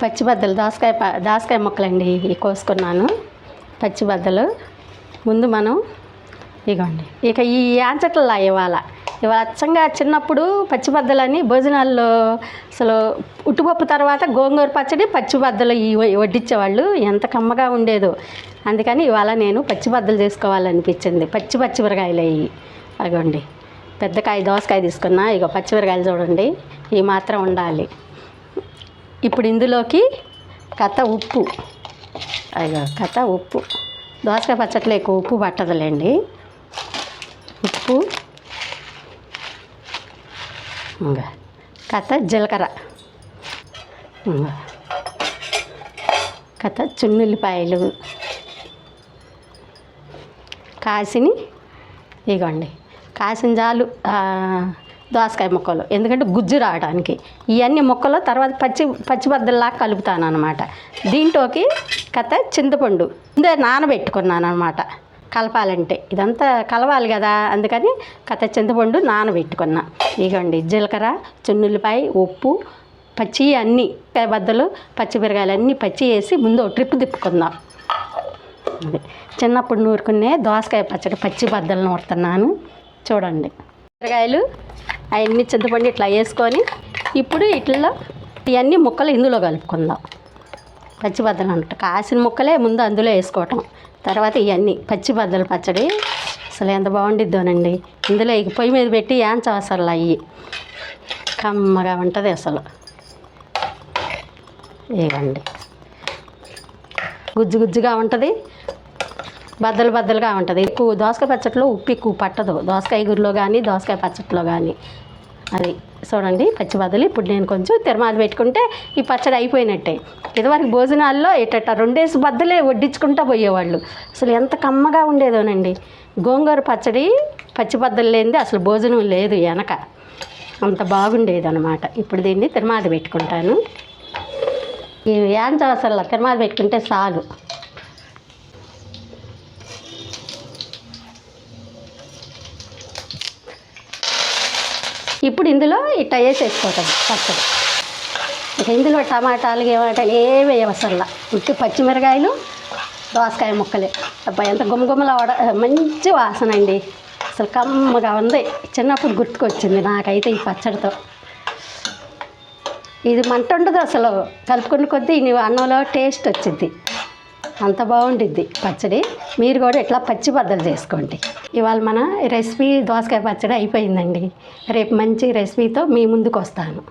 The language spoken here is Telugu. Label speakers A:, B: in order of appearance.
A: పచ్చిబద్దలు దోసకాయ ముక్కలండి ఇవి కోసుకున్నాను. పచ్చిబద్దలు ముందు మనం ఇగోండి. ఇక ఈ యాంచట్లలో ఇవాళ అచ్చంగా చిన్నప్పుడు పచ్చిబద్దలని భోజనాల్లో అసలు ఉట్టుపప్పు తర్వాత గోంగూర పచ్చడి పచ్చిబద్దలు వడ్డించేవాళ్ళు. ఎంత కమ్మగా ఉండేదో. అందుకని ఇవాళ నేను పచ్చిబద్దలు చేసుకోవాలనిపించింది. పచ్చిమిరకాయలు అవి అగోండి. పెద్దకాయ దోసకాయ తీసుకున్నా. ఇగో పచ్చిమిరకాయలు చూడండి, ఈ మాత్రం ఉండాలి. ఇప్పుడు ఇందులోకి ఉప్పు, అయ్యో ఉప్పు. దోసకాయ పచ్చట్లో ఎక్కువ ఉప్పు పట్టదులేండి. ఉప్పు, జీలకర్ర, చున్నుల్లిపాయలు కాసిని ఇగోండి. కాసిన జాలు దోసకాయ ముక్కలు, ఎందుకంటే గుజ్జు రావడానికి. ఇవన్నీ ముక్కలు తర్వాత పచ్చిబద్దల్లాగా కలుపుతాను అనమాట. దీంట్లోకి చింతపండు ముందే నానబెట్టుకున్నాను అనమాట. కలపాలంటే ఇదంతా కలవాలి కదా, అందుకని చింతపండు నానబెట్టుకున్నా. ఇగోండి జీలకర్ర, చున్నుల్లిపాయ, ఉప్పు, పచ్చి అన్నీ బద్దలు పచ్చిమిరకాయలు అన్నీ పచ్చి వేసి ముందు ట్రిప్ తిప్పుకుందాం. చిన్నప్పుడు నూరుకునే దోసకాయ పచ్చడి పచ్చిబద్దలు నూరుతున్నాను చూడండి. మిరకాయలు అవన్నీ చింతపండు ఇట్లా వేసుకొని ఇప్పుడు ఇట్లా ఇవన్నీ ముక్కలు ఇందులో కలుపుకుందాం. పచ్చిబద్దలు అన్నట్టు కాసిన ముక్కలే ముందు అందులో వేసుకోవటం, తర్వాత ఇవన్నీ పచ్చిబద్దలు పచ్చడి అసలు ఎంత బాగుండిద్దోనండి. ఇందులో ఇక పొయ్యి మీద పెట్టి యాంచవసరలు అయ్యి కమ్మగా ఉంటుంది అసలు. ఇవ్వండి, గుజ్జుగా ఉంటుంది, బద్దలుగా ఉంటుంది. ఎక్కువ దోసకాయ పచ్చట్లో ఉప్పు ఎక్కువ పట్టదు, దోసకాయ గురిలో కానీ దోసకాయ పచ్చట్లో కానీ. అది చూడండి పచ్చిబద్దలు. ఇప్పుడు నేను కొంచెం తిరమాది పెట్టుకుంటే ఈ పచ్చడి అయిపోయినట్టే. ఇదివరకు భోజనాల్లో ఇట్ట 2 బద్దలే వడ్డించుకుంటూ పోయేవాళ్ళు. అసలు ఎంత కమ్మగా ఉండేదోనండి. గోంగూర పచ్చడి పచ్చిబద్దలు లేనిది అసలు భోజనం లేదు వెనక, అంత బాగుండేది అనమాట. ఇప్పుడు దీన్ని తిరమాది పెట్టుకుంటాను. ఈ యాంచవసరలా తిరమాది పెట్టుకుంటే చాలు. ఇప్పుడు ఇందులో ఇట్లా వేసేసుకోవటం పచ్చడి. ఇక ఇందులో టమాటాలు ఏమి వేయవసరలా, ఉట్టి పచ్చిమిరకాయలు దోసకాయ ముక్కలే. అబ్బాయి ఎంత గుమ్మగుమ్మలా మంచి వాసన అండి. అసలు కమ్మగా ఉంది. చిన్నప్పుడు గుర్తుకొచ్చింది నాకైతే ఈ పచ్చడితో. ఇది మంట ఉండదు అసలు, కలుపుకున్న కొద్దీ నీవు అన్నంలో టేస్ట్ వచ్చింది. అంత బాగుండిద్ది పచ్చడి. మీరు కూడా ఇట్లా పచ్చిబద్దలు చేసుకోండి. ఇవాళ మన రెసిపీ దోసకాయ పచ్చడి అయిపోయిందండి. రేపు మంచి రెసిపీతో మీ ముందుకు వస్తాను.